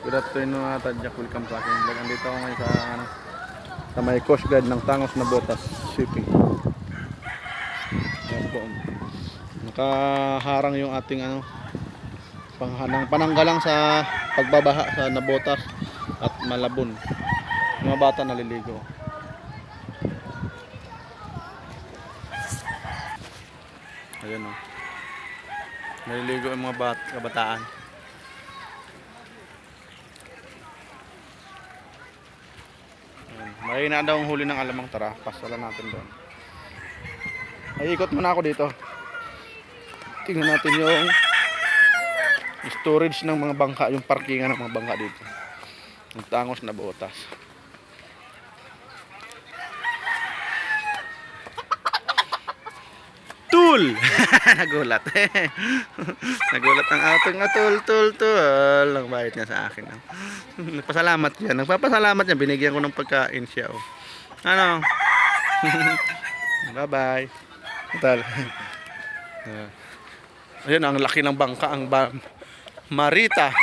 Good afternoon mga tadyak, welcome sa aking vlog. Andito ako ngayon sa, sa may coast guard ng Tangos na Botas Shipping. Ayan po. Nakaharang yung ating pananggalang sa pagbabaha sa Nabotas at Malabon. Yung mga bata naliligo. Ayan o. Naliligo yung mga kabataan. Mahina daw ang huli ng alamang, tara, pasalan natin doon. Ay, ikot muna ako dito. Tingnan natin yung storage ng mga bangka, yung parkingan ng mga bangka dito. Ang Tangos na Botas. Tul! Nagulat. Nagulat ang ating tul. Ang bait niya sa akin. Nagpasalamat siya. Nagpapasalamat niya. Binigyan ko ng pagkain siya. Oh. Ano? Bye-bye. Tal. Ayun, ang laki ng bangka. Ang Marita.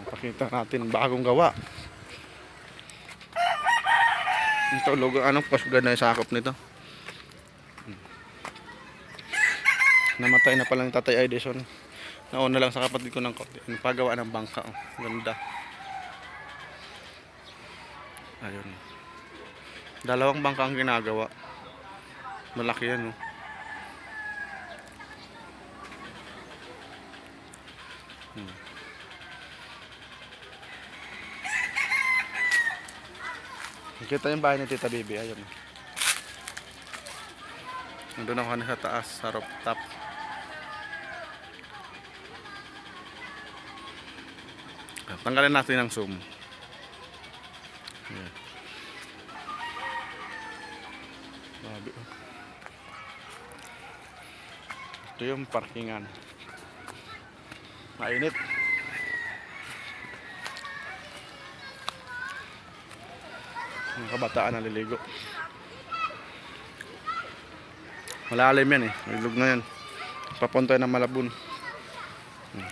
Pakita natin bagong gawa. Ito, logo. Anong pasugad na sakop nito? Namatay na palang Tatay Edison. Nauna lang sa kapatid ko ng paggawa ng bangka. Oh, ganda. Ayun. Dalawang bangka ang ginagawa. Malaki yan. Oh. Kita yung bahay ni Tita Bibi. Ayun. Nandun ako sa taas, sa rooftop. Tanggalin natin ang zoom. Ayan. Ito yung parkingan. Mainit. Ang kabataan naliligo. Malalim yan eh. Ilog na yan. Papunta ng Malabon.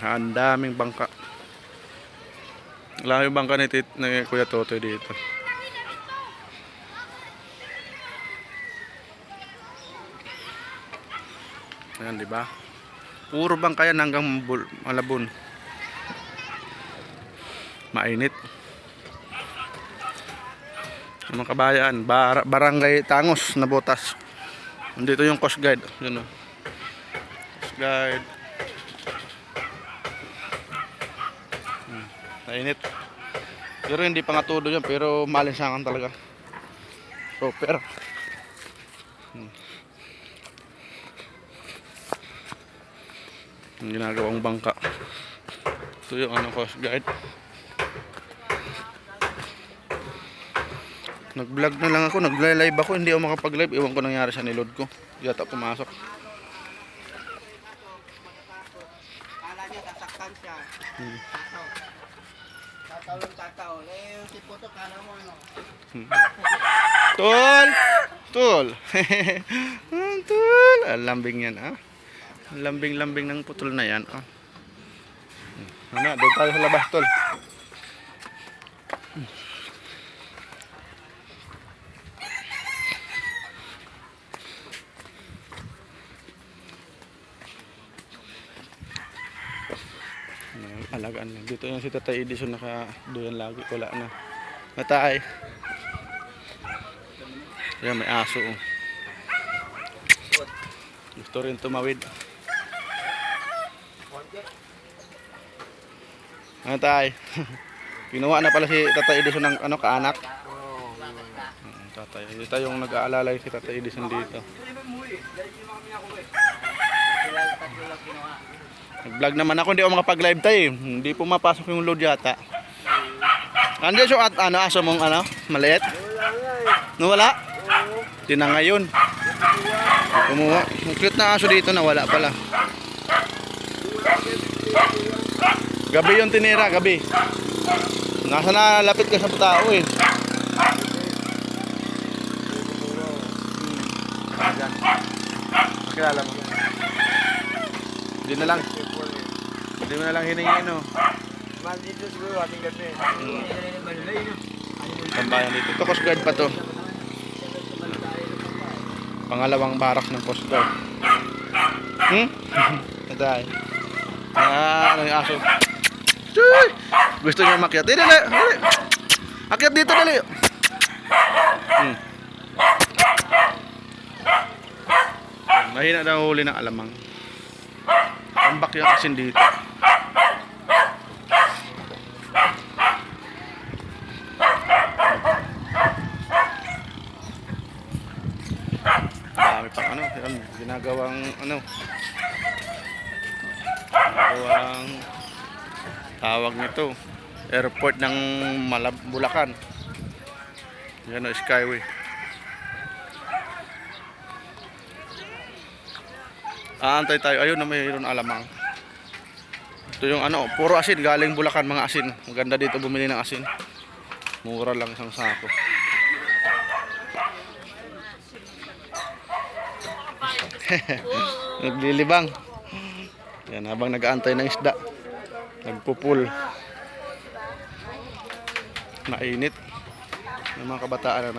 Ang daming bangka. Wala yung bangka ni Kuya Totoy dito. Ayan, di ba? Puro bangka yan hanggang Malabon. Mainit. Mga kabayan, Barangay Tangos na Botas. Dito yung Coast Guard. Yun o. Coast Guard. Mainit. Pero hindi pa nga todo yan. Pero malinsangan talaga. Super. Ang ginagawang bangka. Ito yung Coast Guard. Nag-vlog na lang ako. Nag-live ako. Hindi ako makapag-live. Iwan ko nangyari sa nilod ko. Di ata pumasok. Kala niya sasaktan siya. Tataw. Eh, si Puto, kala mo ano? Tol! Tol! Tol! Ang lambing yan, ah. Ang lambing-lambing ng putol na yan, ah. Ano, doon tayo sa labas, tol. Alagaan lang. Dito yung si Tatay Edison nakaduyan lagi. Wala na. Natay. Yan, may aso. Oh. Gusto rin tumawid. Natay. Kinuha na pala si Tatay Edison ng kaanak. Tatay. Dito yung nag-aalala si Tatay Edison dito. Nag-vlog naman ako, hindi ako makapag-live tayo. Hindi pumapasok yung load yata. Andiyan siya at aso mong maliit? Nawala? Di na ngayon. Kumuha. Ang cute na aso dito, nawala pala. Gabi yung tinira, gabi. Nasa na lapit ka sa tao eh. Ayan. Kilala mo. Hindi na lang. Hindi mo na lang hiningi, no? Maldito siguro ating gabi. Tambayan dito. Ito Coast Guard pa to. Pangalawang barak ng Coast Guard. Natay. Ano yung aso? Chuy! Gusto niya makyat. Dali, dali. Akyat dito, dali. Mahina daw huli ng alamang. Tambak yung asin dito. Dami pang ano, yun, ginagawang tawag nito, airport ng Bulacan. Yan o, Skyway. Aantay tayo. Ayun na, mayroon alamang. Ito yung puro asin, galing Bulacan, mga asin. Maganda dito bumili ng asin. Mura lang isang sako. Naglilibang. Yan, habang nag-aantay ng isda. Nagpupul. Mainit. Yung mga kabataan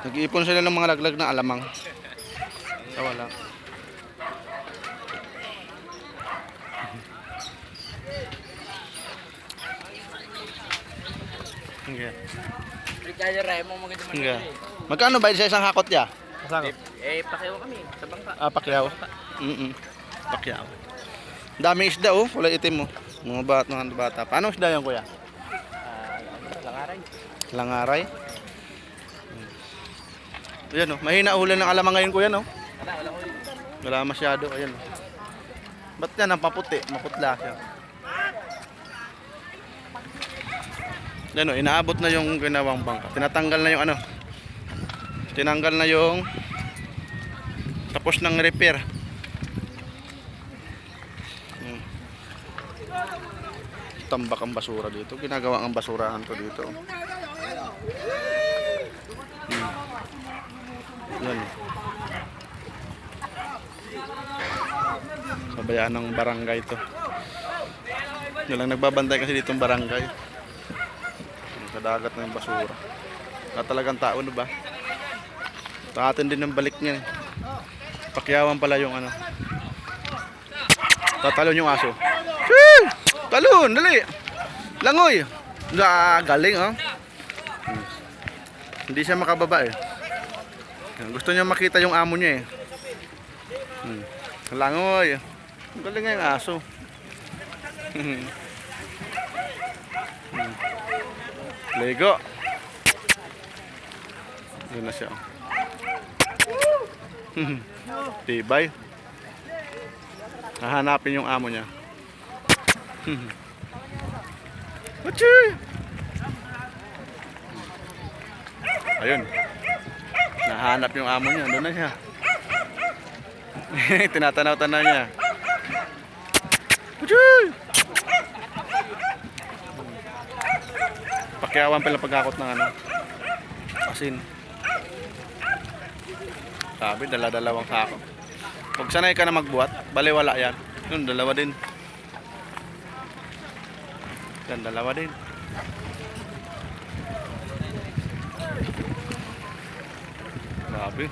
nag-iipon sila ng mga laglag na alamang. Wala. Okay. Okay. Magkano ba sa isang hakot ya? Pakiyaw kami sa bangka. Pakyaw. Pakyaw. Dami isda oh, kulay itim mo. Mga bata. Paano isda yan kuya? Langaray. Langaray. Ayan oh, mahina ulan ng alamang ngayon kuya no? Wala masyado, ayan. Ba't yan ang paputi? Maputla siya. Yan o, inaabot na yung ginawang bangka. Tinatanggal na yung tinanggal na yung tapos ng repair. Tambak ang basura dito. Ginagawa ang basurahan ko dito. Yan. Sabayaan ng barangay ito. Yun lang nagbabantay kasi ditong barangay. Sa dagat na yung basura. Wala talagang tao na ba? Tatin din ng balik niya. Pakyawan pala yung tatalon yung aso. Shee! Talon! Dali! Langoy! Galing oh. Hindi siya makababa eh. Gusto niya makita yung amo niya eh. Langoy! Galing nga yung aso. Lego. Yun na siya. Tibay. Hahanapin yung amo niya. Wachi! Ayun. Nahanap yung amo niya. Doon na siya. Tinatanaw-tanaw niya. Wachi! Pakyawan pala pagkakot ng asin. Sabi, dala-dalawang sako. Pag sanay ka na magbuhat, baliwala yan. Yun, dalawa din. Yan, dalawa din. Sabi,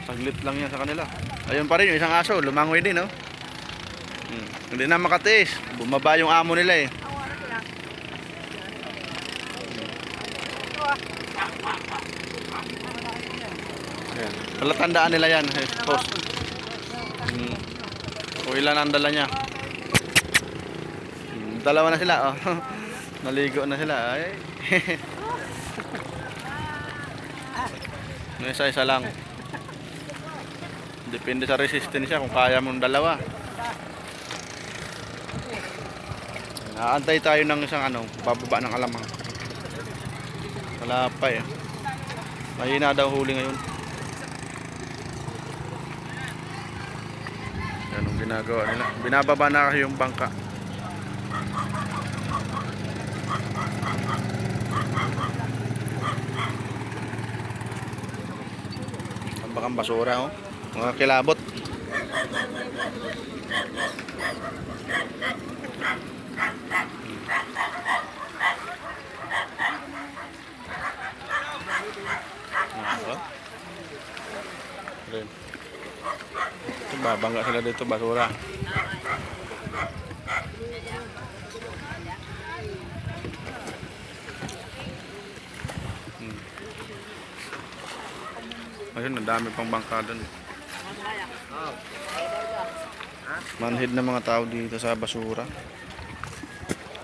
saglit lang yan sa kanila. Ayun pa rin, yung isang aso, lumangoy din, no? Hindi na makatiis. Bumaba yung amo nila eh. Ayan. Palatandaan nila yan. Post. O ilan ang dala niya. Dalawa na sila. Oh. Naligo na sila. Ay. Isa-isa lang. Depende sa resistensya kung kaya mong dalawa. Naantay tayo ng isang bababa ng alamang. Wala pa eh. Mahina daw huli ngayon. Yan ang ginagawa nila. Binababa na kasi yung bangka. Tambakang basura oh. Mga kilabot. Nabangga sila dito, basura. Ayun, ang dami pang bangka doon. Manhid na mga tao dito sa basura.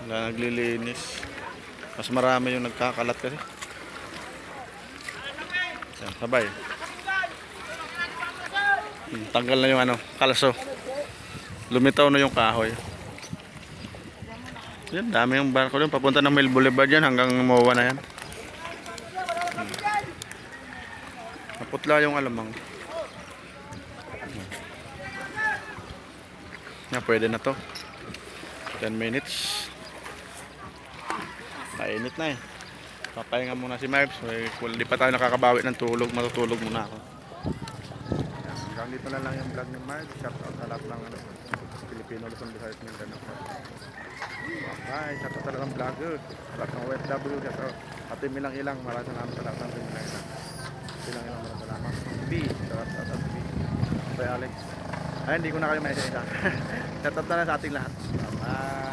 Wala naglilinis. Mas marami yung nagkakalat kasi. Yan, sabay. Tanggal na yung kalso. Lumitaw na yung kahoy. Yan, dami yung barko doon. Papunta ng Mill Boulevard yan hanggang MOA na yan. Naputla yung alamang. Na, pwede na to. 10 minutes. Kainit na eh. Papahinga muna si Marbs. Hindi pa tayo nakakabawi ng tulog. Matutulog muna ako. Hanggang dito na lang yung vlog ni Marbs. Shout out sa lahat ng Filipino Luzon, Visayas, Mindanao. Bye. Shout out sa lahat ng vlogger. Lahat ng OFW. Shout out. At ilang maraming salamat sa lahat ng ilang. Ilang maraming salamat. B. Shout out B. Bye Alex. Ay, hindi ko na kayo may isa. Shout out na lang sa ating lahat. Bye.